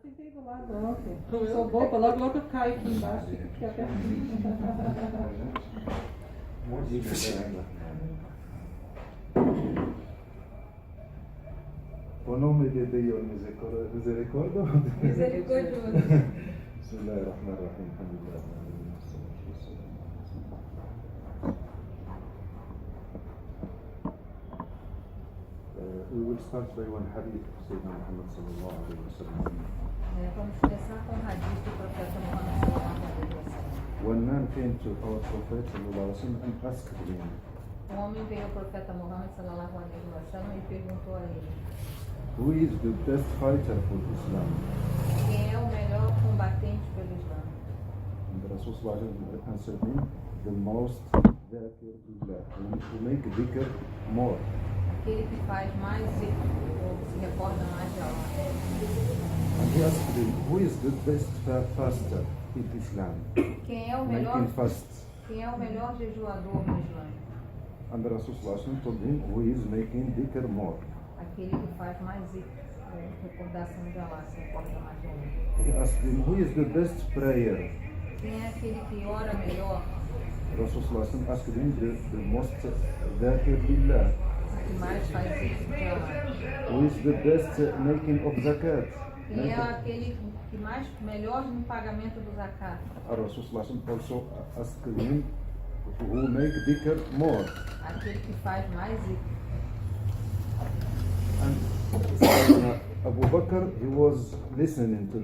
Sentei do lado ontem. Sou boba, logo eu caio aqui embaixo e fico aqui pertinho. O nome de Deus misericordioso. Misericordioso. Bismillahirrahmanirrahim. Alhamdulillah. We will start by one hadith of Sayyidina Muhammad sallallahu alayhi wa sallam. Vamos começar com o hadith do profeta Muhammad sallallahu alaihi wasallam. One man came to our Prophet sallallahu alayhi wa sallam and asked him, Homem veio ao profeta Muhammad sallallahu alaihi wasallam e perguntou a ele: who is the best fighter for Islam? quem é o melhor combatente pelo Islã? And the Rasul sallallahu alayhi wa sallam answered him, the most dhakir billah, who make dhikr more. Aquele que faz mais zikr, ou se recorda mais de Allah. And he asked him, who is the best faster in Islam? Quem é o melhor? Making fast. Quem é o melhor jejuador no Islã? And the Rasul sallallahu alayhi wa sallam told him, who is making dhikr more. Aquele que faz mais zikr, recordação de Allah, se recorda mais de Allah. He asked him, who is the best prayer? Quem é aquele que ora melhor? Rasul sallallahu alayhi wa sallam asked him, the most dhakir billah. Que mais faz zikr de Allah? Who is the best making of zakat? Quem é aquele que mais melhor no pagamento do zakat? Rasul sallallahu alayhi wa sallam also asked him, who make dhikr more. Aquele que faz mais zikr. And Abu Bakr, he was listening to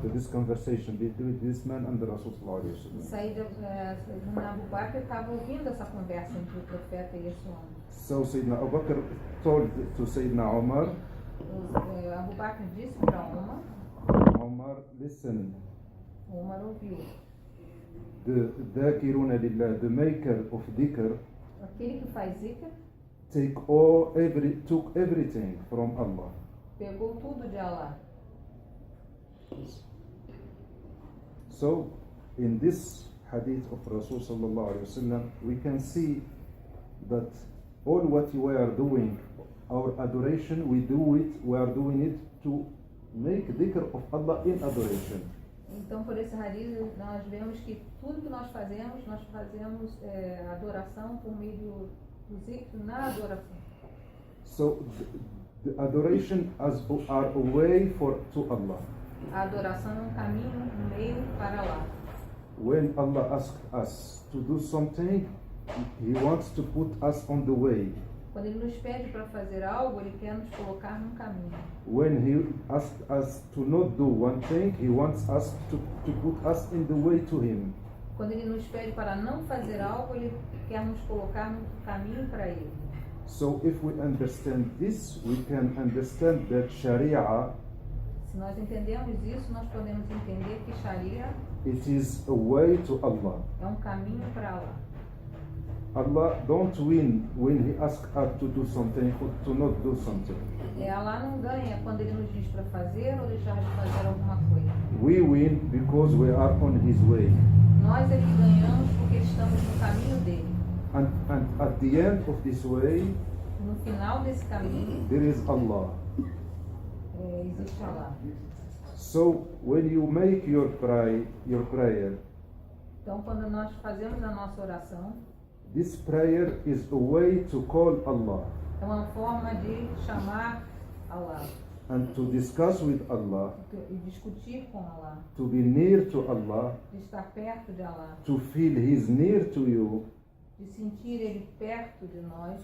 this conversation between this man and the Rasul sallallahu alayhi wa sallam. Abu Bakr estava ouvindo essa conversa entre o profeta e esse homem. So Sayyidina Abu Bakr told to Sayyidina Umar, Abu Bakr disse para Umar, listen, Umar ouviu. the dhakiruna lillah, the maker of dhikr, Aquele que faz zikr took everything from Allah. pegou tudo de Allah. So in this hadith of Rasul sallallahu alaihi wasallam, we can see that all what we are doing, our adoration, we are doing it to make dhikr of Allah in adoration. Então, por esse hadith, nós vemos que tudo que nós fazemos adoração por meio do zikr na adoração. So the adoration are a way to Allah. A adoração é caminho, meio para Allah. When Allah asks us to do something, He wants to put us on the way. Quando Ele nos pede para fazer algo, Ele quer nos colocar num caminho. When He asks us to not do one thing, He wants us to put us in the way to Him. Quando Ele nos pede para não fazer algo, Ele quer nos colocar num caminho para Ele. So if we understand this, we can understand that Sharia, Se nós entendemos isso, nós podemos entender que Sharia it is a way to Allah. é caminho para Allah. Allah don't win when He asks us to do something or to not do something. Allah não ganha quando Ele nos diz para fazer ou deixar de fazer alguma coisa. We win because we are on His way. Nós é que ganhamos porque estamos no caminho dele. And at the end of this way, No final desse caminho, there is Allah. existe Allah. So when you make your prayer, Então, quando nós fazemos a nossa oração, this prayer is a way to call Allah é uma forma de chamar Allah and to discuss with Allah, e discutir com Allah, to be near to Allah, de estar perto de Allah, to feel He's near to you, de sentir Ele perto de nós.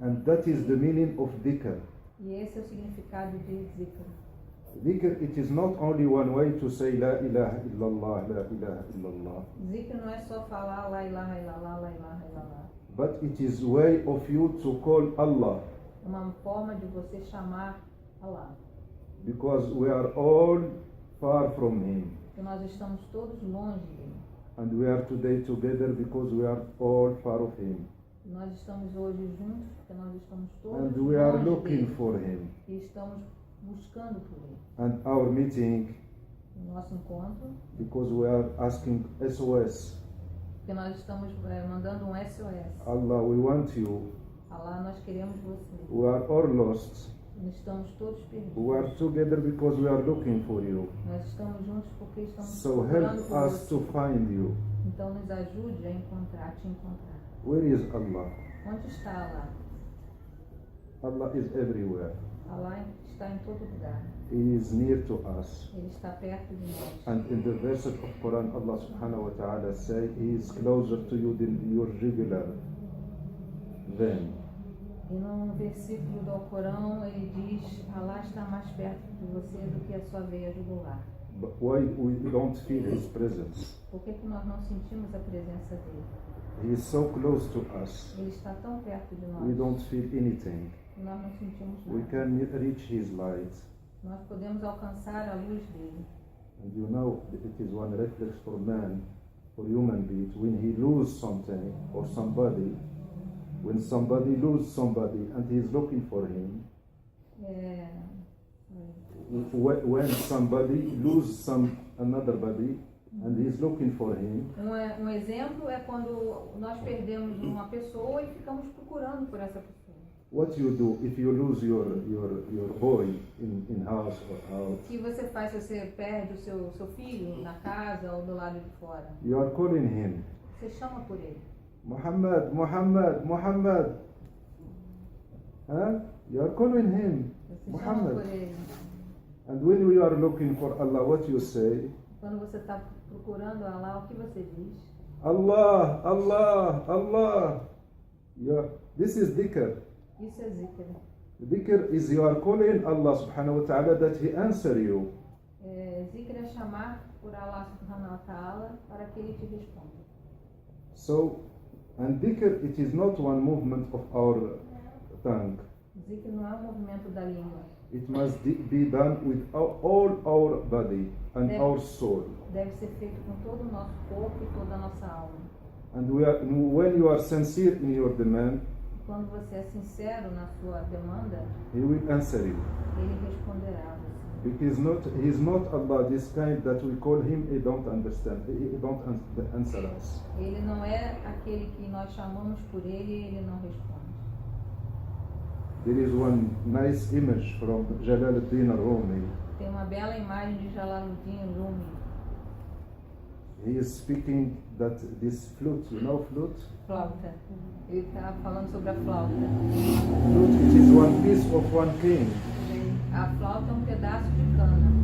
and that is the meaning of dhikr. E esse é o significado de zikr. Dhikr, it is not only one way to say La ilaha illallah, La ilaha illallah, Zikr não é só falar La ilaha illallah, La ilaha illallah. but it is way of you to call Allah, É uma forma de você chamar Allah. because we are all far from Him. Porque nós estamos todos longe dele. And we are today together because we are all far of Him. Nós estamos hoje juntos porque nós estamos todos And we are longe looking dele. for Him. E estamos buscando por ele. And our meeting, No nosso encontro, because we are asking SOS. porque nós estamos mandando SOS. Allah, we want you. Allah, nós queremos você. We are all lost. Estamos todos perdidos. We are together because we are looking for you. Nós estamos juntos porque estamos So procurando help por us você. to find you. Então nos ajude a encontrar, te encontrar. Where is Allah? Onde está Allah? Allah is everywhere. Allah está em todo lugar. He is near to us. Ele está perto de nós. And in the verses of Quran, Allah subhanahu wa ta'ala say, He is closer to you than your jugular vein. E num versículo do Alcorão ele diz: Allah está mais perto de você do que a sua veia jugular. But why we don't feel His presence? Por que que nós não sentimos a presença dele? He is so close to us. Ele está tão perto de nós. We don't feel anything. E nós não sentimos We nada. can reach His light. Nós podemos alcançar a luz dele. And you know, it is one reflex for man, for human beings, when he loses something or somebody, when somebody loses somebody and he is looking for him, É, when somebody loses another body and he is looking for him, um exemplo é quando nós perdemos uma pessoa e ficamos procurando por essa pessoa. what you do if you lose your boy in house or out? O que você faz se você perde o seu filho na casa ou do lado de fora? You are calling him, Você chama por ele. Muhammad, Muhammad, Muhammad. Huh? You are calling him, Você chama por Muhammad. ele. And when we are looking for Allah, what you say? Quando você está procurando Allah, o que você diz? Allah, Allah, Allah. This is dhikr. Isso é zikr. Dhikr is you are calling Allah subhanahu wa ta'ala that He answer you. Zikr é chamar por Allah subhanahu wa ta'ala para que ele te responda. So, and dhikr, it is not one movement of our tongue. Zikr não é um movimento da língua. It must be done with all our body and our soul. Deve ser feito com todo o nosso corpo e toda a nossa alma. And when you are sincere in your demand, Quando você é sincero na sua demanda, He will answer you. ele responderá a você. Because He is not Allah, this kind that we call Him, He don't understand. He don't answer us. Ele não é aquele que nós chamamos por ele e ele não responde. There is one nice image from Jalaluddin Rumi. Tem uma bela imagem de Jalaluddin Rumi. He is speaking that this flute, you know flute? Flauta. Ele está falando sobre a flauta. Flute, it is one piece of one cane. A flauta é um pedaço de cana.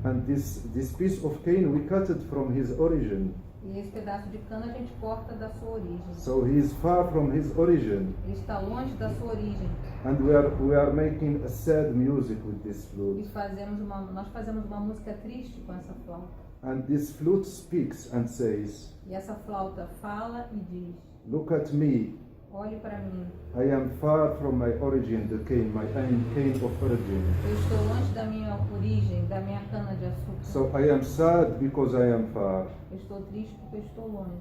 And this piece of cane, we cut it from his origin. E esse pedaço de cana a gente corta da sua origem. So he is far from his origin. Ele está longe da sua origem. And we are making a sad music with this E flute. nós fazemos uma música triste com essa flauta. And this flute speaks and says, E essa flauta fala e diz: look at me. olhe para mim. I am far from my origin, the cane, I am cane of origin. Eu estou longe da minha origem, da minha cana de açúcar. So I am sad because I am far. Eu estou triste porque eu estou longe.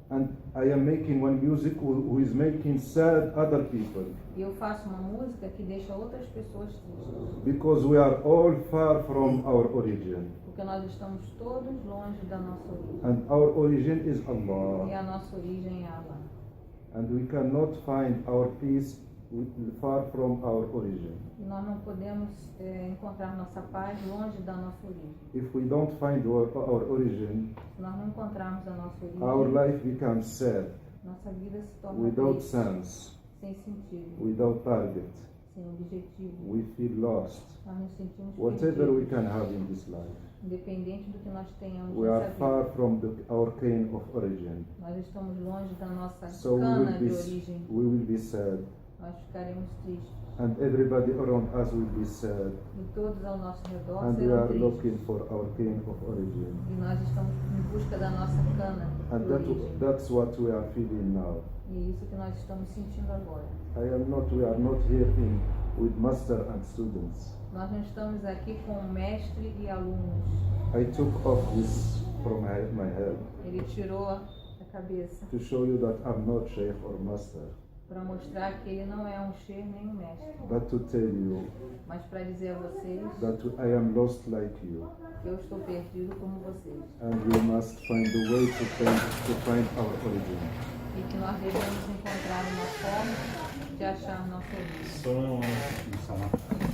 And I am making one music who is making sad other people. E eu faço uma música que deixa outras pessoas tristes. Because we are all far from our origin. Porque nós estamos todos longe da nossa origem. And our origin is E Allah. a nossa origem é Allah. And we cannot find our peace far from our origin. E nós não podemos encontrar nossa paz longe da nossa origem. If we don't find our origin, Se nós não encontrarmos a nossa origem, our life becomes sad, nossa vida se torna without triste, sense, sem sentido, without target. sem objetivo. We feel lost. Nós nos sentimos Whatever we perdidos, can have in this life, independente do que nós tenhamos we are nessa far vida. from our cane of origin. Nós estamos longe da nossa So cana de origem. we will be sad. Nós ficaremos tristes. And everybody around us will be sad. E todos ao nosso redor And we serão are tristes. looking for our cane of origin. E nós estamos em busca da nossa cana And de origem. that's what we are feeling now. E é isso que nós estamos sentindo agora. We are not here with master and students. Nós não estamos aqui com mestre e alunos. I took off this from my head Ele tirou a cabeça to show you that I'm not sheikh or master, para mostrar que ele não é um sheikh nem um mestre. but to tell you Mas para dizer a vocês that I am lost like you. que eu estou perdido como vocês. And we must find a way to find our origin. E que nós devemos encontrar uma forma de achar nosso livro. Assalamu alaikum.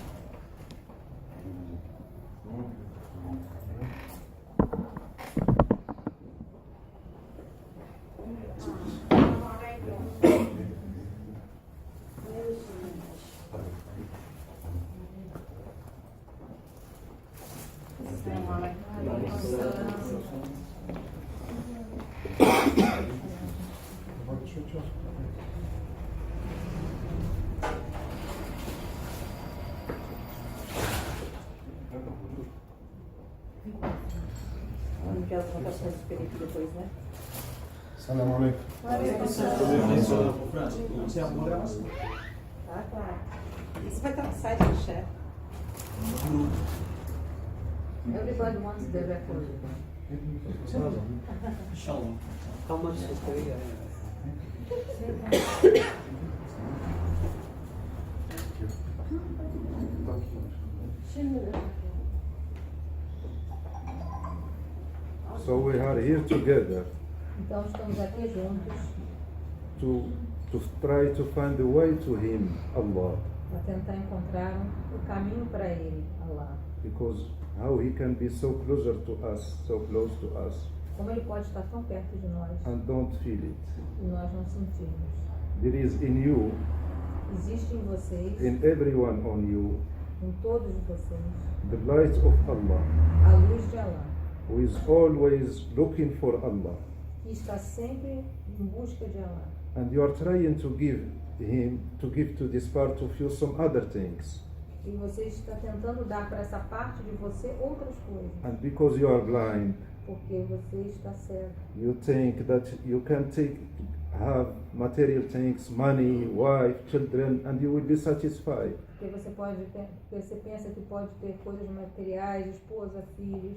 Aquelas votações de período depois, né? Assalamu alaikum. Tá, claro. Isso vai estar no site do chefe. Everybody wants the record. How much is the So we are here together Então estamos aqui juntos to try to find a way to Him, Allah, para tentar encontrar o caminho para Ele, Allah. because how He can be so closer to us, so close to us, Como Ele pode estar tão perto de nós and don't feel it. e nós não sentimos. There is in you, Existe em vocês, in everyone on you, em todos vocês, the light of Allah, a luz de Allah, who is always looking for Allah, que está sempre em busca de Allah. and you are trying to give to this part of you some other things, E você está tentando dar para essa parte de você outras coisas, and because you are blind, porque você está cego. you think that you can have material things, money, wife, children, and you will be satisfied. Porque você pensa que pode ter coisas materiais, esposa, filhos,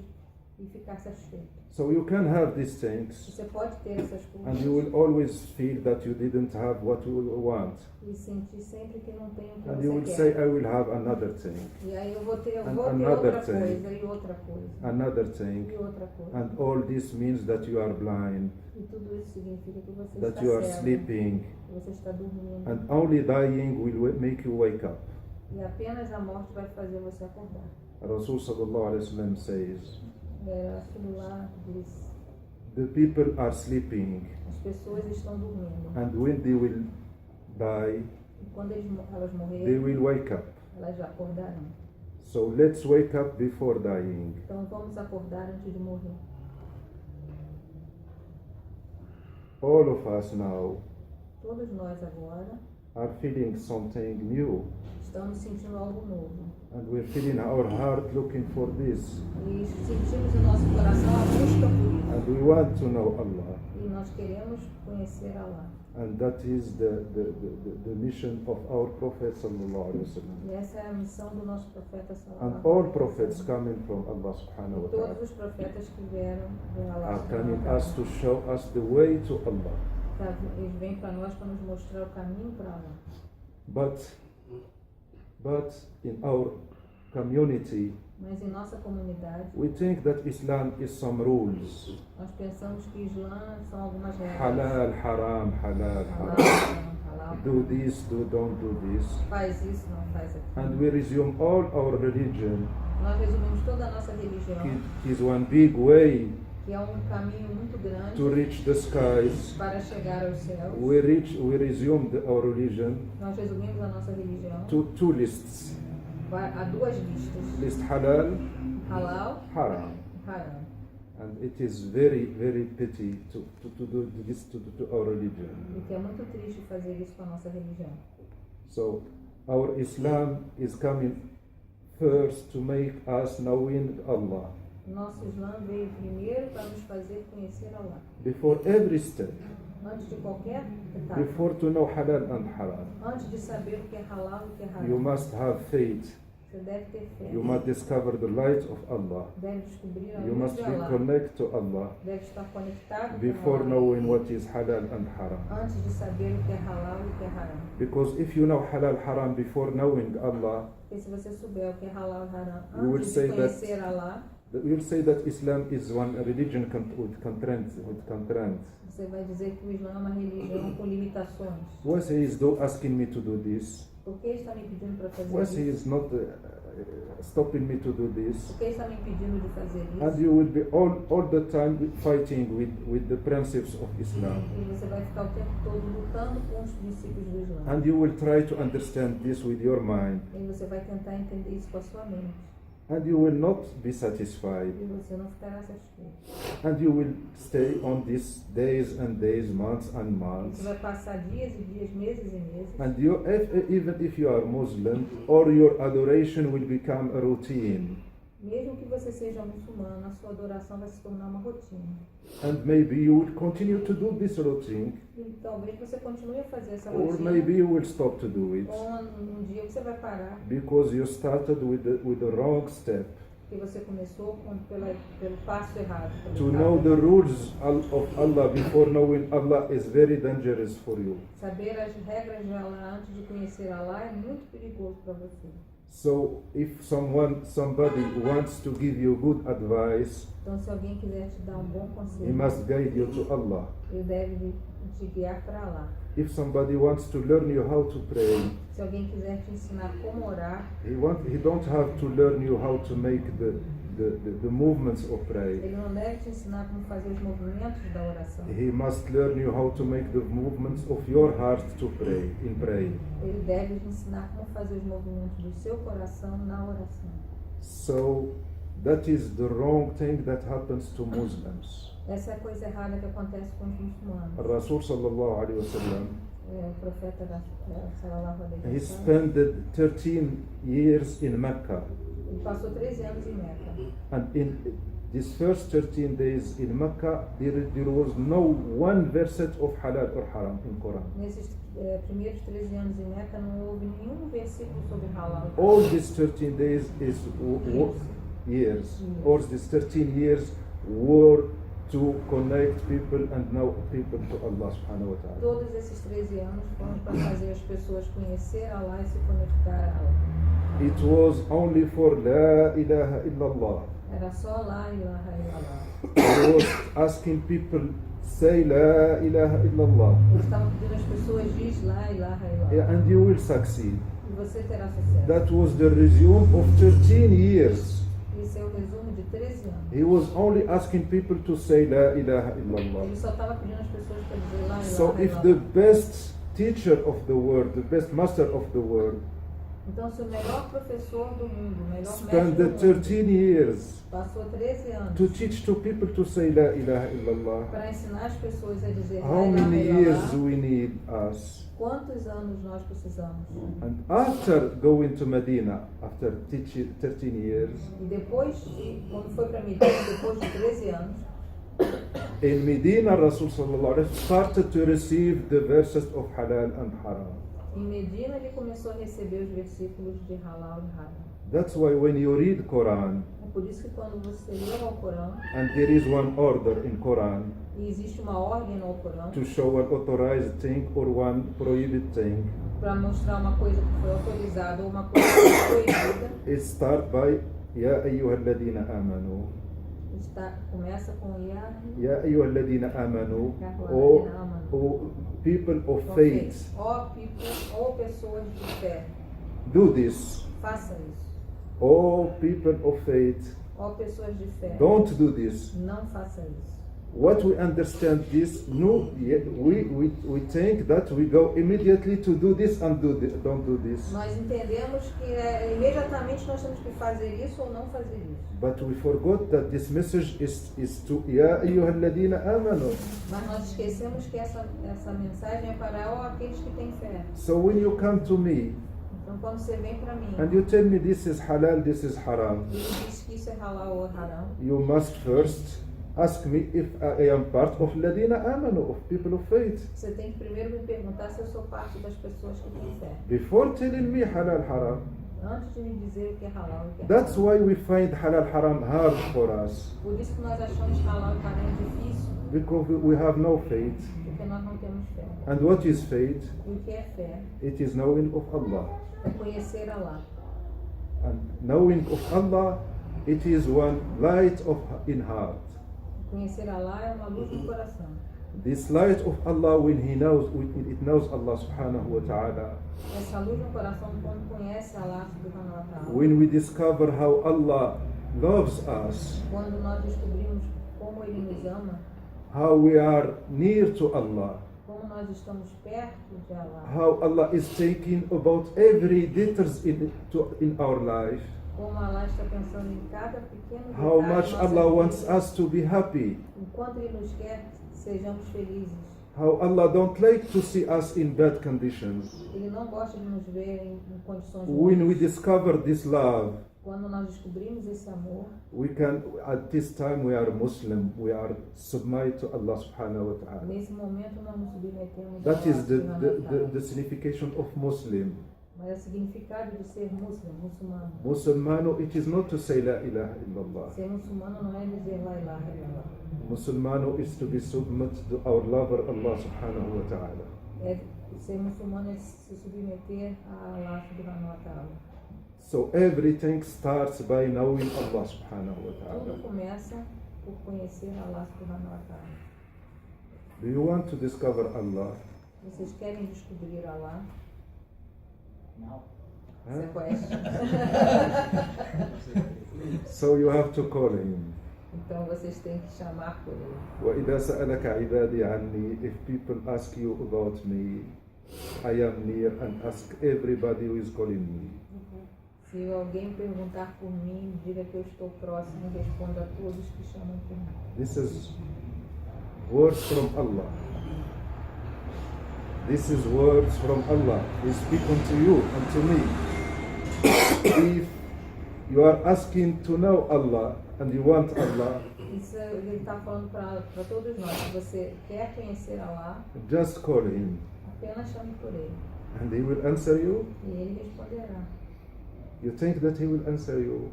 e ficar satisfeito. So you can have these things, Você pode ter essas and coisas you will always feel that you didn't have what you want, e sentir sempre que não tem o que and you will você say, quer. I will have another thing, E aí eu vou ter And outra another coisa, thing. e outra coisa, another thing, e outra coisa. and all this means that you are blind, E tudo isso significa que você that está you are cego, sleeping, que você está dormindo. and only dying will make you wake up. E apenas a morte vai fazer você acordar. Rasul sallallahu alaihi wasallam says, Rasulullah diz, the people are sleeping, as pessoas estão dormindo. and when they will die, E quando elas they morrerem, will wake up. elas já acordarão. So let's wake up before dying. Então vamos acordar antes de morrer. All of us now Todos nós agora are feeling something new, estamos sentindo algo novo. and we're feeling our heart looking for this, E sentimos em nosso coração a busca por isso. and we want to know Allah, E nós queremos conhecer Allah. and that is the mission of our Prophet sallallahu alaihi wasallam. E essa é a missão do nosso profeta And sallallahu all alaihi prophets wasallam. coming from Allah subhanahu wa E todos ta'ala os profetas que vieram de Allah are subhanahu coming wa us ta'ala. to show us the way to Allah. Eles vêm para nós para nos mostrar o caminho para Allah. But in our community, Mas em nossa comunidade, we think that Islam is some rules. nós pensamos que Islã são algumas regras. Halal, haram, halal, Halal, haram. halal, Do this, don't do this. faz isso, não faz And aquilo. we resume all our religion. Nós resumimos toda a nossa religião, It is one big way que é um caminho muito grande to reach the skies. para chegar aos céus. We resume our religion Nós resumimos a nossa religião to two lists. a duas listas: List halal, halal haram. e haram. And it is very, very pity to do this to our religion. E que é muito triste fazer isso com a nossa religião. So our Islam is coming first to make us knowing Allah. Nosso Islã veio primeiro para nos fazer conhecer Allah. Before every step, Antes de qualquer etapa. before to know halal and haram, Antes de saber o que é halal e o que é haram. you must have faith. Você deve ter fé. You must discover the light of Allah. Deve descobrir a You luz must de be Allah. connected to Allah Deve estar conectado before com Allah. knowing what is halal and haram. Antes de saber o que é halal e o que é haram. Because if you know halal, haram before knowing Allah, Porque se você souber o que é halal e haram You will antes say de conhecer Allah, We'll say that Islam is one religion with constraints. Você vai dizer que o Islã é uma religião com limitações. Once he is asking me to do this, Por que está me pedindo para fazer once he isso? is not stopping me to do this, Por que está me impedindo de fazer and isso? you will be all the time fighting with the principles of Islam. E você vai ficar o tempo todo lutando com os princípios do Islã. And you will try to understand this with your mind. E você vai tentar entender isso com a sua mente. And you will not be satisfied. E você não ficará satisfeito. And you will stay on this days and days, months and Você months. vai passar dias e dias, meses e meses. And even if you are Muslim, or your adoration will become a routine. Mesmo que você seja muçulmano, a sua adoração vai se tornar uma rotina. And maybe you will continue to do this routine, E talvez você continue a fazer essa or rotina. maybe you will stop to do it Ou um dia você vai parar, because you started with the wrong step. porque você começou pelo passo errado. To know the rules of Allah before knowing Allah is very dangerous for you. Saber as regras de Allah antes de conhecer Allah é muito perigoso para você. So if somebody wants to give you good advice, Então, se alguém quiser te dar um bom he conselho, must guide you to Allah. ele deve te guiar para Allah. If somebody wants to learn you how to pray, Se alguém quiser te ensinar como orar, he don't have to learn you how to make the movements of prayer. ele não deve te ensinar como fazer os movimentos da oração. He must learn you how to make the movements of your heart to pray, in praying. Ele deve te ensinar como fazer os movimentos do seu coração na oração. So that is the wrong thing that happens to Muslims. Essa é a coisa errada que acontece com os muçulmanos. Rasul sallallahu alaihi wasallam, O profeta sallallahu alaihi he wasallam, spent 13 years in Mecca. ele passou 13 anos em Meca. And in these first 13 days in Mecca, there was no one verse of halal or haram in Quran. Nesses primeiros 13 anos em Meca não houve nenhum versículo sobre halal. All these 13 days is years, or these 13 years were to connect people and know people to Allah subhanahu wa ta'ala. Todos esses 13 anos foram para fazer as pessoas conhecer Allah e se conectar a Allah. It was only for La ilaha illallah. Era só La ilaha illallah. He was asking people, say La ilaha illallah, Eles estavam pedindo às pessoas, diz La ilaha illallah. and you will succeed. E você terá sucesso. That was the resume of 13 years. Esse é o resumo de 13 anos. He was only asking people to say La ilaha illallah. Ele só estava pedindo às pessoas para dizer La ilaha So if illallah. the best teacher of the world, the best master of the world, Então, se o melhor professor do mundo, o melhor spent mestre the do mundo, 13 years passou 13 anos to teach to people to say La ilaha illallah, para ensinar as pessoas a dizer La how ilaha many years illallah, we need us? quantos anos nós precisamos? And after going to Medina, after 13 years, E depois, quando foi para Medina, depois de 13 anos, in Medina, Rasul sallallahu alaihi wasallam started to receive the verses of halal and haram. em Medina ele começou a receber os versículos de halal e haram. That's why when you read Quran, É por isso que quando você lê o Alcorão, and there is one order in Quran e existe uma ordem no Alcorão, to show an authorized thing or one prohibited thing, para mostrar uma coisa que foi autorizada ou uma coisa que foi proibida, it starts by Ya ayyuhalladhina amanu. começa com Ya ayyuhalladhina amanu, or people of faith, Ó people, ou pessoas de fé, do this. faça isso. Oh people of faith, Ó pessoas de fé, don't do this. não faça isso. What we understand this, no, we think that we go immediately to do this and don't do this. Nós entendemos que imediatamente nós temos que fazer isso ou não fazer isso. But we forgot that this message is to Ya ayyuhalladhina amanu. Mas nós esquecemos que essa mensagem é para aqueles que têm fé. So when you come to me Então quando você vem para mim and you tell me this is halal, this is haram, e diz que isso é halal ou haram, you must first ask me if I am part of ladina amanu, of people of faith. você tem que primeiro me perguntar se eu sou parte das pessoas que têm fé. Before telling me halal, haram. Antes de me dizer o que é halal e o que é That's haram. why we find halal, haram hard for us. Por isso que nós achamos halal e haram difícil, Because we have no faith. porque nós não temos fé. And what is faith? E o que é fé? It is knowing of Allah. É conhecer Allah. And knowing of Allah it is one light of in heart. Conhecer Allah é uma luz do coração. This light of Allah, when it knows Allah subhanahu wa ta'ala, Essa luz no coração, quando conhece Allah subhanahu wa ta'ala, when we discover how Allah loves us, quando nós descobrimos como Ele nos ama, how we are near to Allah, como nós estamos perto de Allah, how Allah is taking about every details in our life, como Allah está pensando em cada pequeno how detalhe much de nossa Allah vida, wants us to be happy, enquanto Ele nos quer que sejamos felizes. how Allah don't like to see us in bad conditions. Ele não gosta de nos ver em condições When we ruins. discover this love, Quando nós descobrimos esse amor, we can, at this time we are Muslim, we are submit to Allah subhanahu wa ta'ala. nesse momento nós nos submetemos a That Allah is the, subhanahu the, wa the, ta'ala. the signification of Muslim. Mas é o significado de ser muçulmano. Musulmano, it is not to say La ilaha illallah. Ser muçulmano não é dizer La ilaha illallah. Musulmano is to be submit to our lover Allah subhanahu wa ta'ala. Ser muçulmano é se submeter a Allah subhanahu wa ta'ala. So everything starts by knowing Allah subhanahu wa Tudo ta'ala. começa por conhecer Allah subhanahu wa ta'ala. Do you want to discover Allah? Vocês querem descobrir Allah? Huh? Você conhece? So you have to call him. Então vocês têm que chamar por ele. وإذا سألك عبادي عني, if people ask you about me, I am near and ask everybody who is calling me. Se alguém perguntar por mim, diga que eu estou próximo e responda a todos que chamam por mim. This is words from Allah. This is words from Allah. He speak unto you and to me. If you are asking to know Allah and you want Allah, Isso ele está falando para todos nós. Se você quer conhecer Allah, just call him apenas chame por ele. and he will answer you. E ele responderá. You think that he will answer you?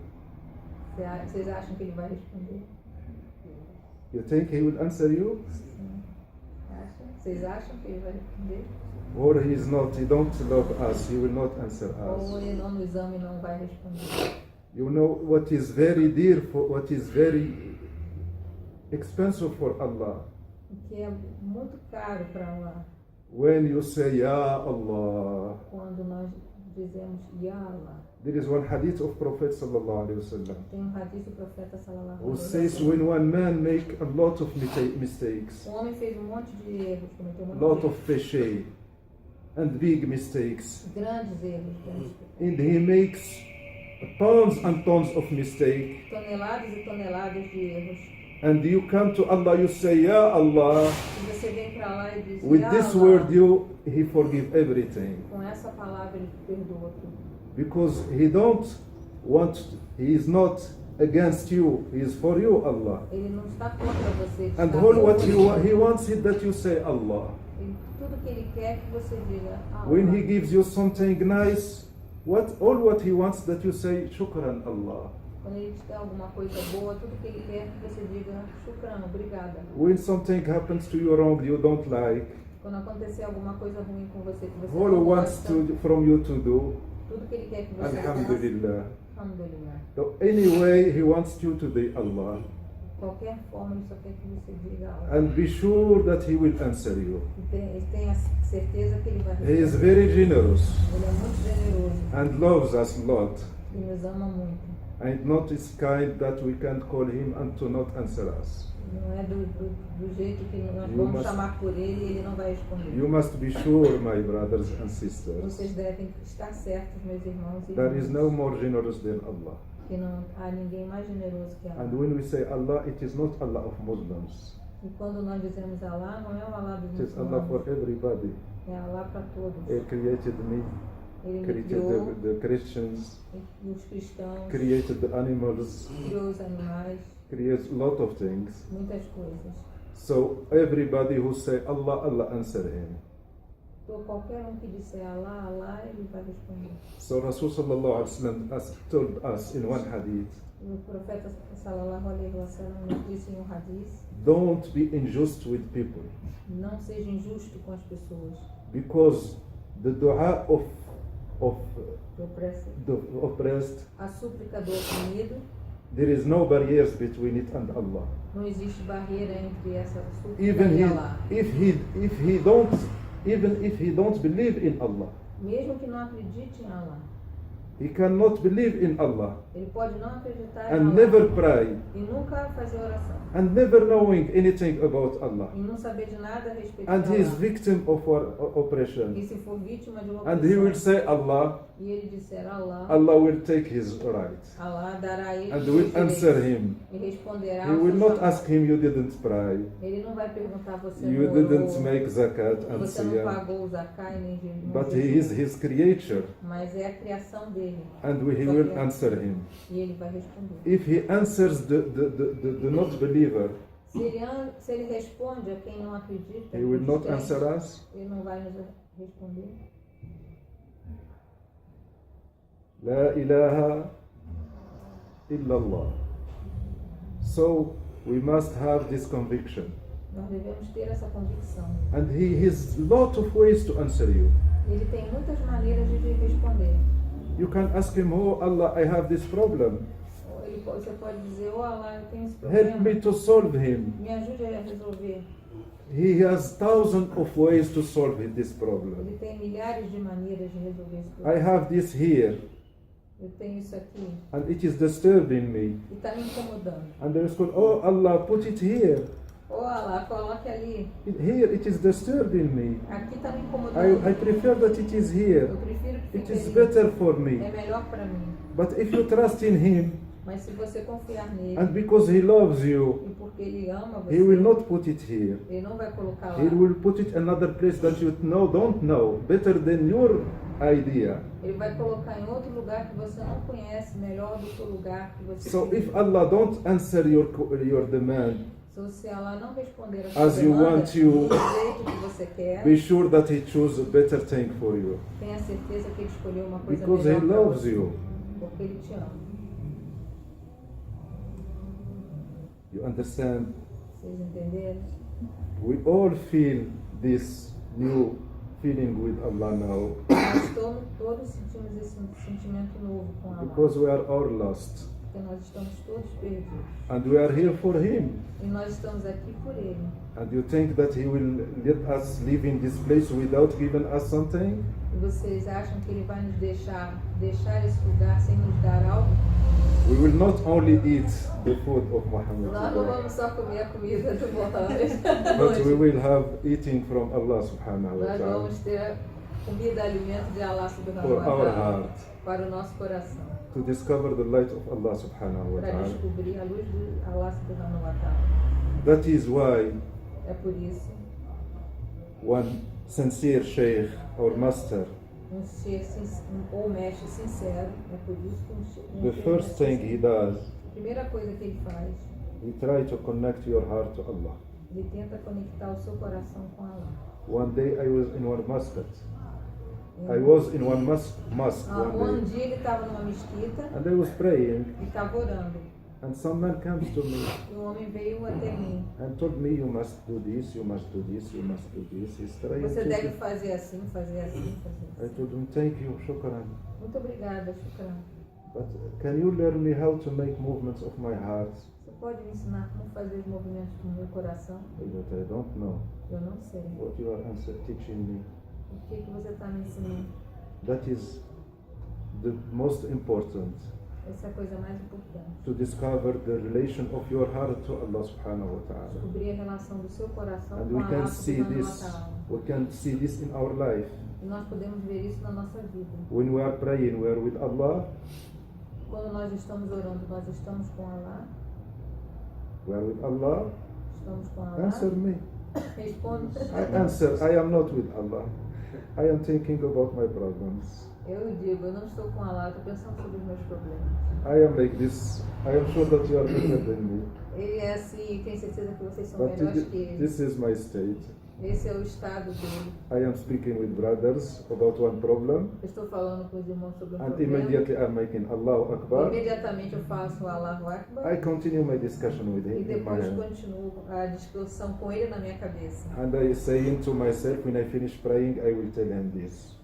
Vocês acham que ele vai responder? You think he will answer you? Sim. Vocês acham que ele vai responder? Or he is not, he don't love us, he will not answer Ou us. ele não nos ama e não vai responder? You know what is very dear, what is very expensive for Allah? O que é muito caro para Allah, When you say, Ya Allah. quando nós dizemos Ya Allah. There is one hadith of Prophet sallallahu alaihi wasallam Tem hadith do profeta sallallahu who alaihi says wasallam. when one man make a lot of mistakes, O homem fez monte de erros, cometeu a muitos lot erros, of péché and big mistakes, grandes erros, grandes pecados. and he makes tons and tons of mistakes, Toneladas e toneladas de erros. and you come to Allah, you say, Ya Allah, E você vem para lá e diz, with Ya this Allah. word he forgive everything, Com essa palavra ele perdoa tudo. because he don't want, he is not against you, he is for you, Allah. Ele não está contra você. Ele And está all por what você. he wants is that you say Allah. Tudo que ele quer é que você diga Allah. When he gives you something nice, all what he wants that you say shukran Allah. Quando ele te dá alguma coisa boa, tudo que ele quer é que você diga shukran, obrigada. When something happens to you wrong you don't like, Quando acontecer alguma coisa ruim com você que você all he não wants gosta, from you to do, tudo que ele quer que você Alhamdulillah. faça, alhamdulillah. So anyway, he wants you to be Allah. De qualquer forma, ele só quer que você diga Allah. And be sure that he will answer you. E tenha certeza que ele vai He is responder. very generous Ele é muito generoso and loves us a lot. e nos ama muito. And not is kind that we can't call him and to not answer us. Não é do jeito que nós You vamos must- chamar por ele e ele não vai responder. You must be sure, my brothers and sisters, Vocês devem estar certos, meus irmãos e there is irmãs, no more generous than Allah. que não há ninguém mais generoso que Allah. And when we say Allah, it is not Allah of Muslims. E quando nós dizemos Allah, não é o Allah dos It is Allah for muçulmanos, everybody. é Allah para todos. He created me, Ele me created criou, the Christians, e os cristãos, created the animals, criou os animais, creates a lot of things. muitas coisas. So everybody who say Allah, Allah answer him. Então, qualquer um que disser Allah, Allah, ele vai responder. So Rasul sallallahu alaihi wasallam told us in one hadith, E o profeta sallallahu alaihi wasallam nos disse em um hadith: don't be unjust with people, não seja injusto com as pessoas. because the dua of Do opressor. the oppressed A súplica do oprimido there is no barriers between it and Allah. Não existe barreira entre essa súplica Even e Allah. if he don't believe in Allah, Mesmo que não acredite em Allah, he cannot believe in Allah ele pode não acreditar em and Allah never pray e nunca fazer oração and never knowing anything about Allah, e não saber de nada a respeito and de he is Allah. victim of E oppression, se for vítima de uma and he will opressão say Allah, e ele disser Allah, Allah will take his right Allah dará a ele and os will seus answer direitos him. e responderá He ao will seu not chamado. ask him, you didn't pray, Ele não vai perguntar você you não didn't orou, make zakat and você não siyam, pagou o zakat e nem jejum, but he is his creature, mas é a criação dele and he will answer him. e ele vai responder. If he answers the not believer, Se ele responde a quem não acredita, he will not crente, answer us. ele não vai nos responder. La ilaha illallah. So we must have this conviction. Nós devemos ter essa convicção. And he has lot of ways to answer you. Ele tem muitas maneiras de lhe responder. You can ask him, oh Allah, I have this problem. Você pode dizer, oh Allah, eu tenho esse Help problema. me to solve him. Me ajude a resolver. He has thousands of ways to solve this problem. Ele tem milhares de maneiras de resolver esse I problema. have this here, Eu tenho isso aqui and it is disturbing me. e está me incomodando. And there is called, oh Allah, put it here. Oh Allah, coloque ali. Here it is disturbing me. Aqui está me incomodando. I prefer that it is here. Eu prefiro que It fique is ali. better for me. É melhor para mim. But if you trust in him, Mas se você confiar nele and because he loves you, e porque ele ama você, he will not put it here. ele não vai colocar lá. He will put it another place that you don't know better than your idea. Ele vai colocar em outro lugar que você não conhece, melhor do que o lugar que você So queria. if Allah don't answer your demand, So, se Allah não responder a As sua you demanda want to- do jeito que você quer, be sure that he choose a better thing for you. tenha certeza que ele escolheu uma coisa Because he melhor para loves você, you. porque ele te ama. You understand? Vocês entenderam? We all feel this new feeling with Allah now Nós todos sentimos esse sentimento novo com Allah, because we are all lost. porque nós estamos todos perdidos. And we are here for him. E nós estamos aqui por ele. And you think that he will let us live in this place without giving us something? E vocês acham que ele vai nos deixar esse lugar sem nos dar algo? We will not only eat the food of Muhammad, Nós não vamos só comer a comida do Mohammed. but we will have eating from Allah subhanahu wa Nós ta'ala vamos ter comida, alimento de Allah subhanahu for wa our ta'ala heart para o nosso coração, to discover the light of Allah subhanahu wa para ta'ala. descobrir a luz de Allah subhanahu wa ta'ala. That is why É por isso, one sincere sheikh or master, ou mestre sincero, é por isso que the first thing he does, a primeira coisa que ele faz, he try to connect your heart to Allah. ele tenta conectar o seu coração com Allah. One day I was in one mosque. I was in one mosque one Um day, dia ele estava numa mesquita and I was praying, e estava orando. and some man comes to me E um homem veio até mim. and told me, you must do this, you must do this, you must do this. He's trying Você deve to. fazer assim, fazer assim, fazer I assim. told him, thank you, shukran. Muito obrigada, Shukran. But can you learn me how to make movements of my heart? Você pode me ensinar como fazer os movimentos do meu coração? But I don't know Eu não sei. what you are teaching me. O que você está me ensinando? That is the most important, Essa é a coisa mais importante. to discover the relation of your heart to Allah subhanahu wa ta'ala. Descobrir a relação do seu coração And com we Allah can see subhanahu wa this, ta'ala. we can see this in our life. E nós podemos ver isso na nossa vida. When we are praying, we are with Allah, Quando nós estamos orando, nós estamos com Allah. we are with Allah. Estamos com Allah. Answer me. Responde. I answer, I am not with Allah. I am thinking about my problems. Eu digo, eu não estou com Allah, eu estou pensando sobre os meus problemas. I am like this. I am sure that you are better than me. Ele é assim, tem certeza que vocês são But melhores que ele. this is my state. Esse é o estado dele. I am speaking with brothers about one problem, Eu estou falando com os irmãos sobre um and problema. immediately I'm making Allahu Akbar. Imediatamente eu faço o Allahu Akbar. I continue my discussion with E him in my depois hand. continuo a discussão com ele na minha cabeça. And I saying to myself, when I finish praying, I will tell him this.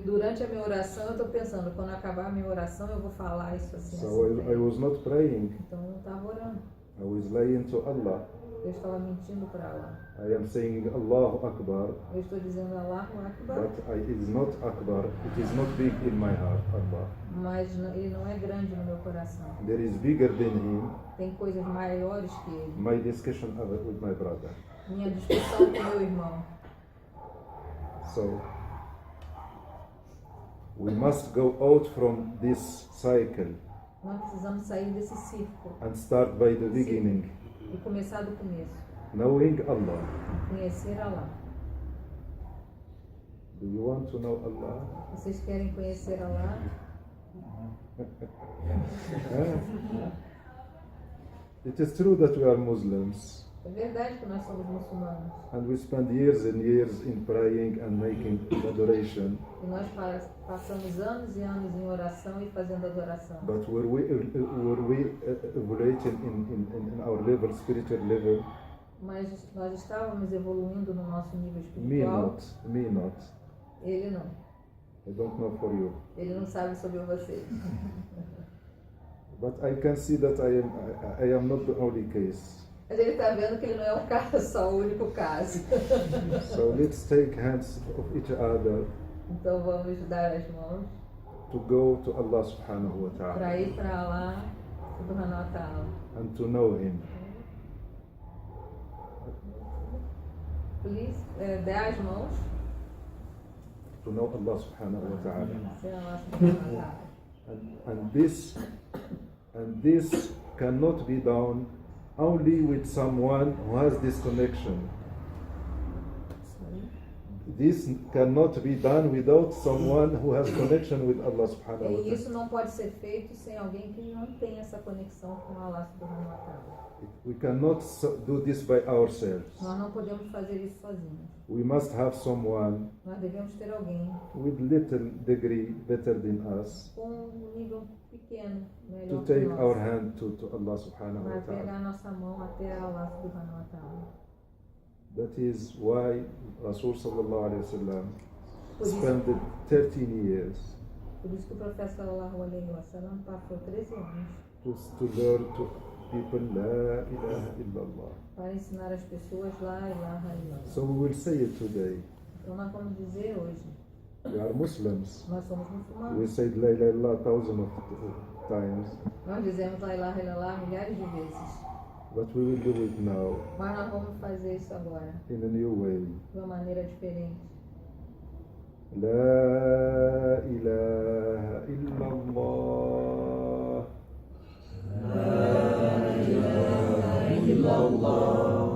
Durante a minha oração, eu estou pensando, quando acabar a minha oração, eu vou falar isso assim. So I was not praying. Então eu não estava orando. I was lying to Allah. Eu estava mentindo para Allah. I am saying Allahu Akbar, Eu estou dizendo Allahu Akbar, but it is not Akbar. It is not big in my heart, Allah. mas ele não é grande no meu coração. There is bigger than him. Tem coisas maiores que ele. My discussion with my brother. Minha discussão com meu irmão. So we must go out from this cycle Nós precisamos sair desse círculo and start by the beginning, e começar do começo. knowing Allah. Conhecer Allah. Do you want to know Allah? Vocês querem conhecer Allah? It is true that we are Muslims É verdade que nós somos muçulmanos. and we spend years and years in praying and making adoration. E nós passamos anos e anos em oração e fazendo adoração. But were we evaluating in our level, spiritual level? Mas nós estávamos evoluindo no nosso nível Me espiritual. not. Ele não. I don't know for you. Ele não sabe sobre vocês. But I can see that I am not the only case. Mas ele está vendo que ele não é um caso só, o único caso. So let's take hands of each other Então vamos dar as mãos to go to Allah subhanahu wa para ta'ala ir para Allah, subhanahu wa ta'ala. and to know Him. Please, dê as mãos. To know Allah subhanahu wa ta'ala. Ser Allah subhanahu wa ta'ala. And this cannot be done only with someone who has this connection. This cannot be done without someone who has connection with Allah subhanahu wa E ta'ala. isso não pode ser feito sem alguém que não tem essa conexão com Allah subhanahu wa ta'ala. We cannot do this by ourselves. Nós não podemos fazer isso sozinhos. We must have someone Nós devemos ter alguém with little degree better than us com um nível pequeno, to melhor que take nós, our hand to Allah subhanahu wa para ta'ala. pegar nossa mão até Allah subhanahu wa ta'ala. That is why Rasul sallallahu alayhi wa sallam Por isso, spent 13 years por isso que o profeta sallallahu alaihi wasallam passou 13 anos to learn to people La ilaha illallah. para ensinar as pessoas La ilaha illallah. So we will say it today. Então nós vamos dizer hoje, We are Muslims. nós somos We muçulmanos. said La ilaha illallah thousands of times, Nós dizemos La ilaha illallah milhares de vezes, but we will do it now mas nós vamos fazer isso agora in a new way. de uma maneira diferente. La ilaha illallah. La ilaha illallah.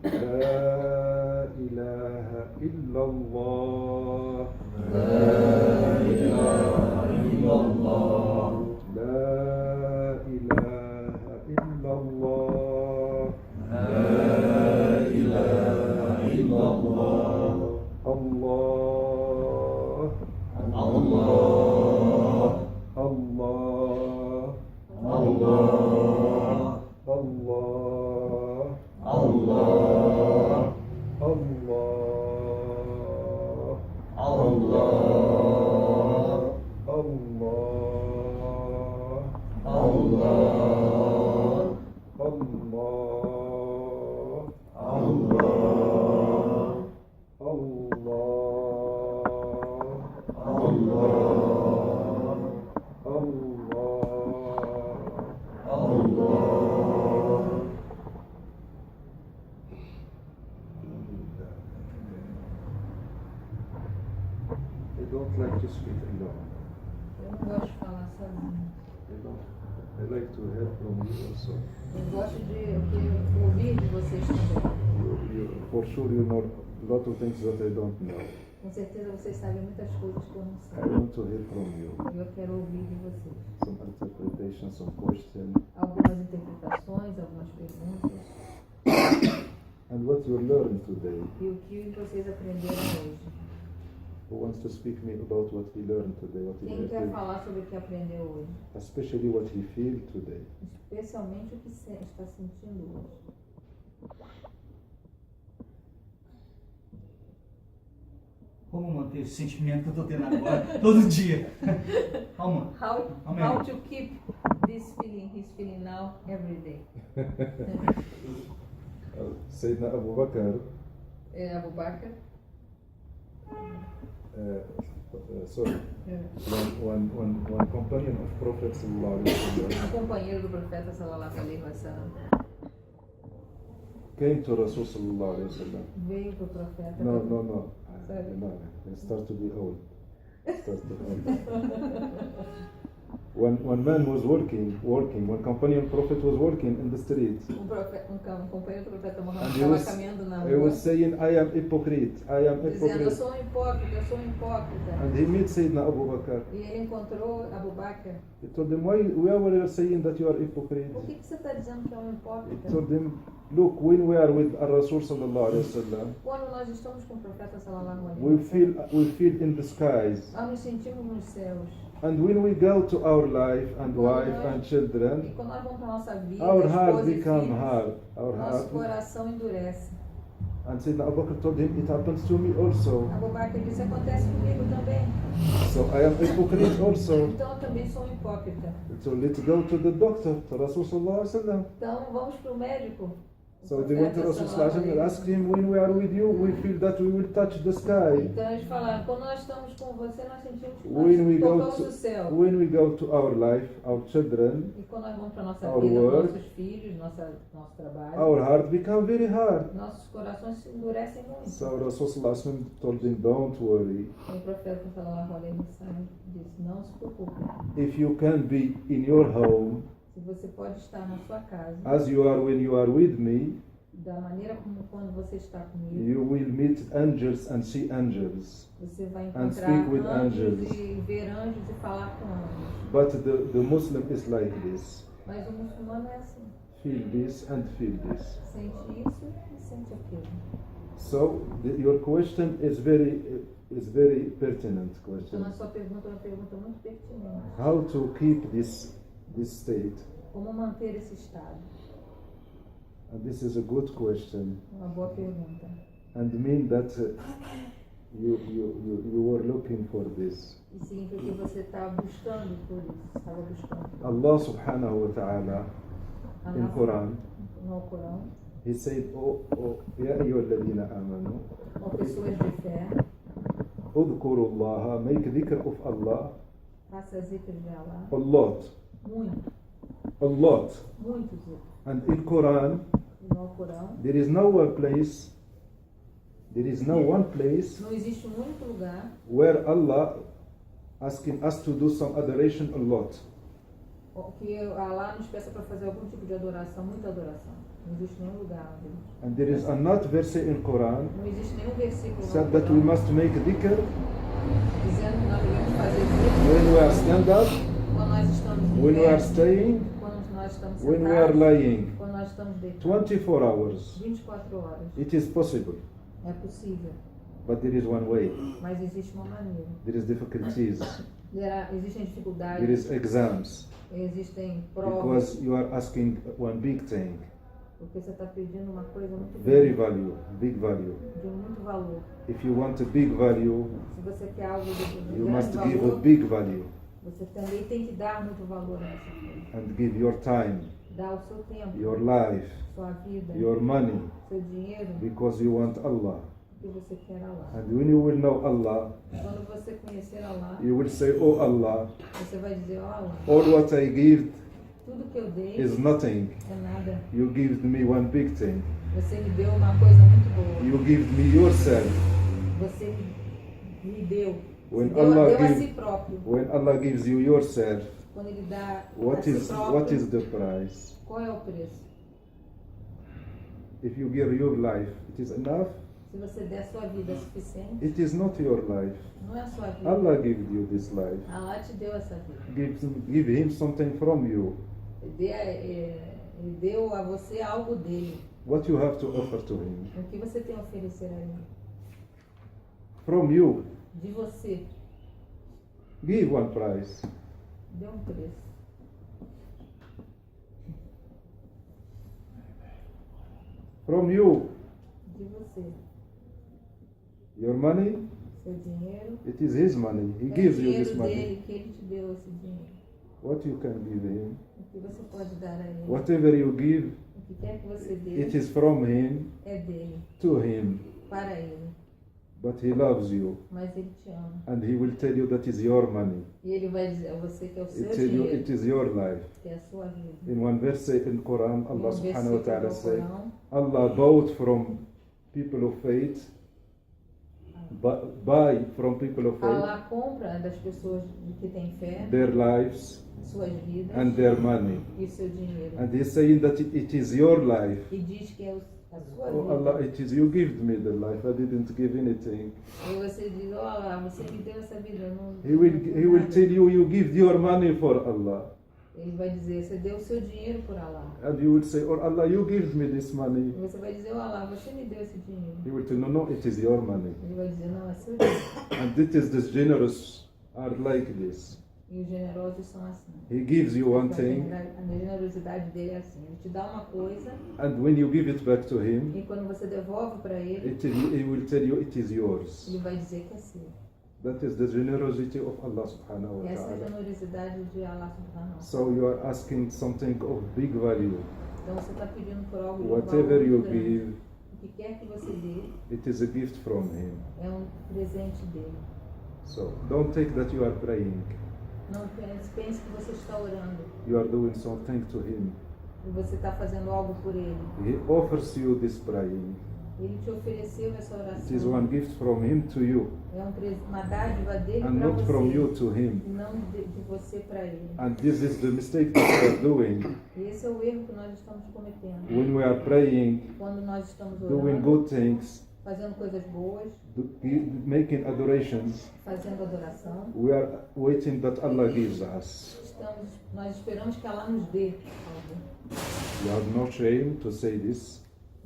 La ilaha illallah. La ilaha illallah. La ilaha illallah. La ilaha illallah. Allah. Allah. Allah. Allah. Allah. Allah. Allah. I don't like to speak alone. Eu não gosto de falar sozinho. I like to hear from you also. Eu gosto de ouvir de vocês também. For sure you know a lot of things that I don't know. Com certeza vocês sabem muitas coisas que eu não I sei. want to hear from you. E eu quero ouvir de vocês. Some interpretation, some question. Algumas interpretações, algumas perguntas. And what you learned today. E o que vocês aprenderam hoje. Who wants to speak me about what he learned today? What he Quem quer feel, falar sobre o que aprendeu hoje? especially what he feel today. Especialmente o que está sentindo hoje. Como manter esse sentimento que eu estou tendo agora, todo dia? Calma. How to keep this feeling, his feeling now, every day. Sayyidina Abu Bakr, Abu Bakr. sorry, one companion of Prophet sallallahu alaihi wasallam Companheiro do profeta sallallahu alaihi wasallam came to Rasul sallallahu alaihi wasallam. veio para o profeta. No. Sorry. No. I start to be old. One man was walking. One companion prophet was walking in the street. Companheiro do profeta Muhammad And estava caminhando na he rua, was saying, I am hypocrite. dizendo, eu sou um hipócrita. And he met Sayyidina Abu Bakr. E ele encontrou Abu Bakr. He told him, why are you saying that you are hypocrite? Por que você está dizendo que é um He hipócrita? told him, look, when we are with Rasul sallallahu alaihi wasallam, Quando nós estamos com o profeta sallallahu alaihi we wasallam, feel in the skies. nós nos sentimos nos céus. And when we go to our life and wife and E children, quando nós vamos para a nossa vida, our heart esposa e become filhos, hard. Our nosso heart. coração endurece. And Sayyidina Abu Bakr told him, it happens to me also. Abu Bakr disse, acontece comigo também. So I am hypocrite also. Então eu também sou um hipócrita. So let's go to the doctor, to Rasul sallallahu alaihi wasallam. Então vamos para o médico. So they went to Rasul sallallahu alaihi wasallam and asked him, when we are with you, we feel that we will touch the sky. Então eles falaram, quando nós estamos com você, nós sentimos que When we nós go tocamos o céu. to our life, our children, E quando nós vamos para a nossa our vida, work, nossos filhos, nosso trabalho, our heart become very hard. nossos corações se endurecem muito. So Rasul sallallahu alaihi wasallam told him, don't worry. E o profeta sallallahu alaihi wasallam disse, não se preocupe. If you can be in your home, Se você pode estar na sua casa, as you are when you are with me, da maneira como quando você está comigo, you will meet angels and see angels. você vai And encontrar speak with anjos angels. e ver anjos e falar com anjos. But the Muslim is like this. Mas o muçulmano é assim, Feel this and feel this. sente isso e sente aquilo. So your question is very pertinent Então question. a sua pergunta é uma pergunta muito pertinente. How to keep this state? Como manter esse estado? And this is a good question, Uma boa pergunta. and mean that you were looking for this. E significa que você está buscando por isso, estava buscando. Allah subhanahu wa ta'ala in Quran, No Corão, He said, يا أيها الذين آمنوا ou pessoas de fé, اذكروا الله, make dhikr of Allah faça zikr de Allah, a lot, muitos zikr. and in Quran E no Corão, there is no one place não existe um único lugar where Allah asking us to do some adoration a lot. que Allah nos peça para fazer algum tipo de adoração, muita adoração. Não existe nenhum lugar onde And there is another verse in Quran não existe nenhum versículo said no that we Corão must make dhikr dizendo que nós devemos fazer zikr when we are stand up, quando nós estamos de when we pé, are staying, quando nós estamos when we are sentados, lying. quando nós estamos deitados. 24 hours. 24 horas. It is possible, É possível, but there is one way. mas existe uma maneira. There is difficulties. Existem dificuldades, There is exams. existem provas, Because you are asking one big thing, porque você está pedindo uma coisa muito very grande, big value. de muito valor. If you want a big value, Se você quer algo de you grande must give a valor, big value você também tem que dar muito valor a essa coisa. and give your time, Dar o seu tempo, your life, sua vida, your money, seu dinheiro, because you want Allah. porque você quer Allah. And when you will know Allah, Quando você conhecer Allah, you will say, oh Allah, você vai dizer, ó Allah, all what I give tudo que eu dei is nothing. é nada. You give me one big thing. Você me deu uma coisa muito boa. You give me yourself. Você me deu. When Deu Allah a si gives, próprio. when Allah gives you yourself, Quando ele dá a what si is próprio, the price? qual é o preço? If you give your life, it is enough. Se você der a sua vida suficiente, It is not your life. não é a sua vida. Allah gave you this life. Allah te deu essa vida. Give him something from you. Ele deu a você algo dele. What you have to offer to him. O que você tem a oferecer a ele? From you. De você. Give one price. Dê um preço. From you. De você. Your money. Seu dinheiro. It is his money. He É o gives you dinheiro this money. dele que ele te deu esse dinheiro. What you can give him, O que você pode dar a ele. whatever you give, O que quer que você dê it is from him é dele, to him. para ele. But he loves you, Mas ele te ama. and he will tell you that is your money. E ele vai dizer a você que é o seu It tell you dinheiro, it is your life. que é a sua vida. In one verse in Quran, Allah Um subhanahu wa versículo ta'ala do say, Corão, Allah bought from people of faith, buy from people of faith Allah compra das pessoas que têm fé, their lives suas vidas and their money. e seu dinheiro. And he's saying that it is your life. E diz que é a sua Oh vida. Allah, it is you gave me the life. I didn't give anything. E você diz, ó Allah, você me deu essa vida. Eu não He will tell you you give your money for Allah. Ele vai dizer, você deu o seu dinheiro por Allah. And you will say, oh Allah, you give me this money. E você vai dizer, ó Allah, você me deu esse dinheiro. He will tell you, no, it is your money. Ele vai dizer, não, é seu dinheiro. And it is this generous are like this. E os generosos são assim. He gives you one A thing, generosidade dele é assim. Ele te dá uma coisa and when you give it back to him, e quando você devolve para ele, he will tell you it is yours. ele vai dizer que é seu. That is the generosity of Allah subhanahu wa Essa é a ta'ala. generosidade de Allah subhanahu wa ta'ala. So you are asking something of big value. Então você está pedindo por algo de Whatever valor you grande. give, O que quer que você dê it is a gift from him. é um presente dele. So don't take that you are praying. Não pense que você está orando You are doing something to him. e você está fazendo algo por ele. He offers you this praying. Ele te ofereceu essa It is oração. one gift from him to you, É uma dádiva dele and para not from você you to him. e não de você para ele. And this is the mistake that we are doing. E esse é o erro que nós estamos cometendo. When we are praying, Quando nós estamos doing orando, good things, fazendo coisas boas, making adorations, fazendo adoração, we are waiting that Allah gives us. nós esperamos que Allah nos dê algo. You have no shame to say this,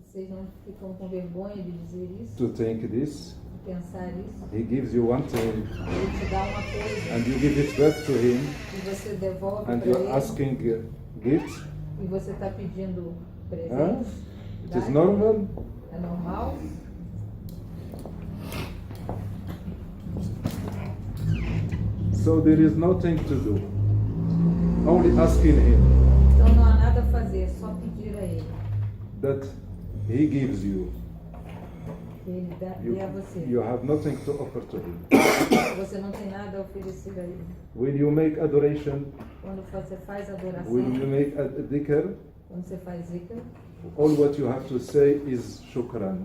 Vocês não ficam com vergonha de dizer isso, to think this. de pensar isso. He gives you one thing, Ele te dá uma coisa and you give it back to him, e você devolve and para you're ele asking gifts. e você está pedindo Huh? presentes. It is dádivas. normal. É normal? So there is nothing to do. Only asking him Então não há nada a fazer, é só pedir a ele. that he gives you. Que ele You, dê a você. you have nothing to offer to him. Você não tem nada a oferecer a ele. When you make adoration, Quando você faz adoração, when you make a dhikr, quando você faz zikr, all what you have to say is shukran.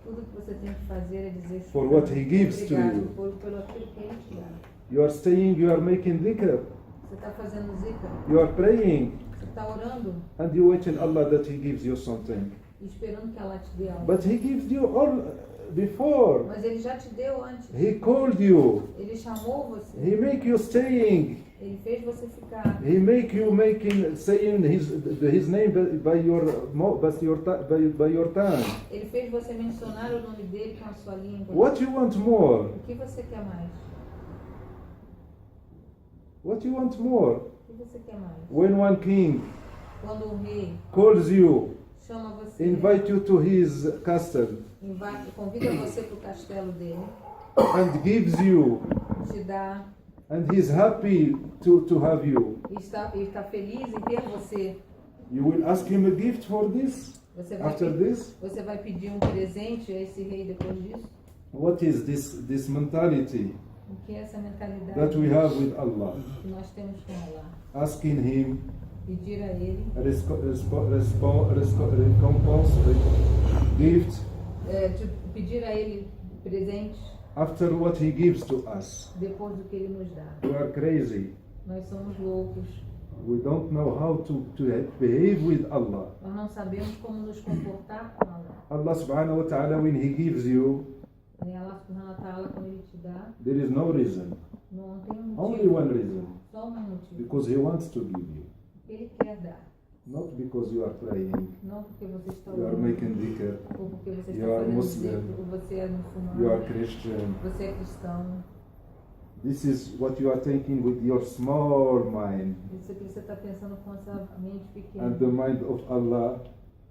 tudo que você tem que fazer é dizer For what he gives to obrigado you. pelo aquilo que ele te dá. You are staying, you are making dhikr, Você está fazendo zikr, you are praying, você está orando and you wait in Allah that he gives you something. e esperando que ela te dê algo. But he gives you all before. Mas ele já te deu antes. He called you. Ele chamou você. He make you staying. Ele fez você ficar. He make you making saying his name by your tongue. Ele fez você mencionar o nome dele com a sua língua. What you want more? O que você quer mais? What you want more? O que você quer mais? When one king Quando o rei calls you, chama você, invite you to his castle, convida você para o castelo dele, and gives you, te dá and he's happy to have you, e está feliz em ter você. you will ask him a gift for this? Você vai, After this? você vai pedir um presente a esse rei depois disso? What is this mentality O que é essa mentalidade that we have with Allah? que nós temos com Allah? Asking him Pedir a ele, a recompense, gift, pedir a ele presentes after what he gives to us. depois do que ele nos dá. We are crazy. Nós somos loucos. We don't know how to behave with Allah. Nós não sabemos como nos comportar com Allah. Allah subhanahu wa ta'ala, when he gives you, E Allah subhanahu wa ta'ala, quando ele te dá, there is no reason. não tem um Only motivo. one reason. Só um motivo. Because he wants to give you. Ele quer dar. Not because you are praying, Não porque você está you are orando, making dhikr, ou porque você you está are fazendo Muslim, zikr, ou você é muçulmano, you are Christian. você é cristão. This is what you are thinking with your small mind. Isso que você está pensando com essa mente pequena. And the mind of Allah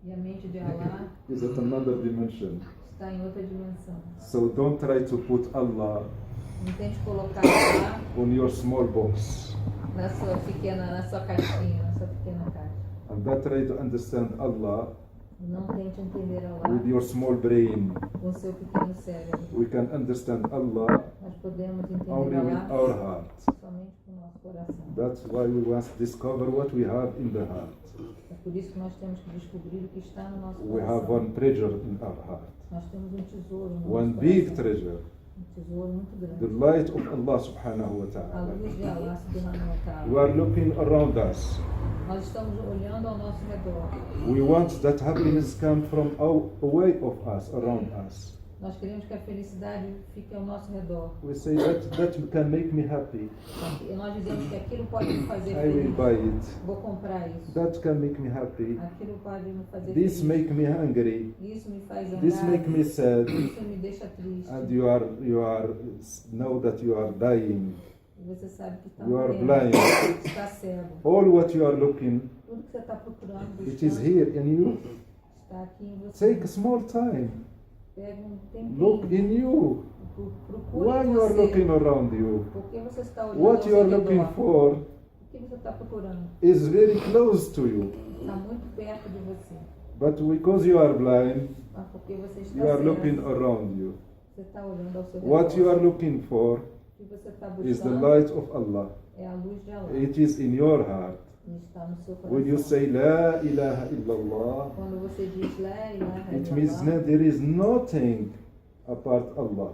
E a mente de Allah is at another dimension. está em outra dimensão. So don't try to put Allah Não tente colocar lá on your small box. na sua caixinha, na sua pequena caixa. And don't try to understand Allah Não tente entender Allah with your small brain. com o seu pequeno cérebro. We can understand Allah Nós podemos entender only with Allah our heart. somente com o nosso coração. That's why we want to discover what we have in the heart. É por isso que nós temos que descobrir o que está no nosso We have coração. one treasure in our heart. Nós temos um tesouro no One nosso big coração. treasure. Um tesouro muito The grande. light of Allah subhanahu wa A ta'ala. luz de Allah subhanahu wa ta'ala. We are looking around us. Nós estamos olhando ao nosso redor. We want that happiness come from away of us, around us. Nós queremos que a felicidade fique ao nosso redor. We say that can make me happy. E nós dizemos que aquilo pode me fazer I will feliz. buy it. Vou comprar isso. That can make me happy. Aquilo pode me fazer This feliz. make me hungry. Isso me faz zangado. This make me sad. Isso me deixa triste. And you are know that you are dying. E você sabe que está You are morrendo, blind. está cego. All what you are looking, Tudo que você está procurando, it is buscando, here in you. está aqui em você. Take a small time. Pega um tempinho. Look in you. Procure Why em you are você. looking around you? Por que você está olhando What ao you are seu looking redor? for O que você está procurando? is very close to you. Está muito perto de você. But because you are blind, Mas porque você está you are cego, looking around you. você está olhando ao seu redor. What you are looking for O que você está is the buscando light of Allah. é a luz de Allah. It is in your heart. E está no seu coração. When you say La ilaha illallah, Quando você diz La ilaha it means illallah, that there is nothing apart Allah.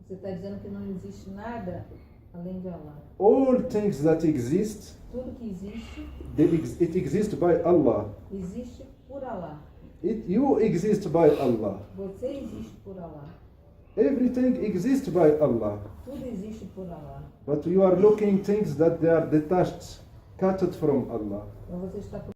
você está dizendo que não existe nada além de Allah. All things that exist, Tudo que existe, it exists by Allah. existe por Allah. You exist by Allah. Você existe por Allah. Everything exists by Allah. Tudo existe por Allah. But you are looking things that they are detached, cut from Allah. Então você está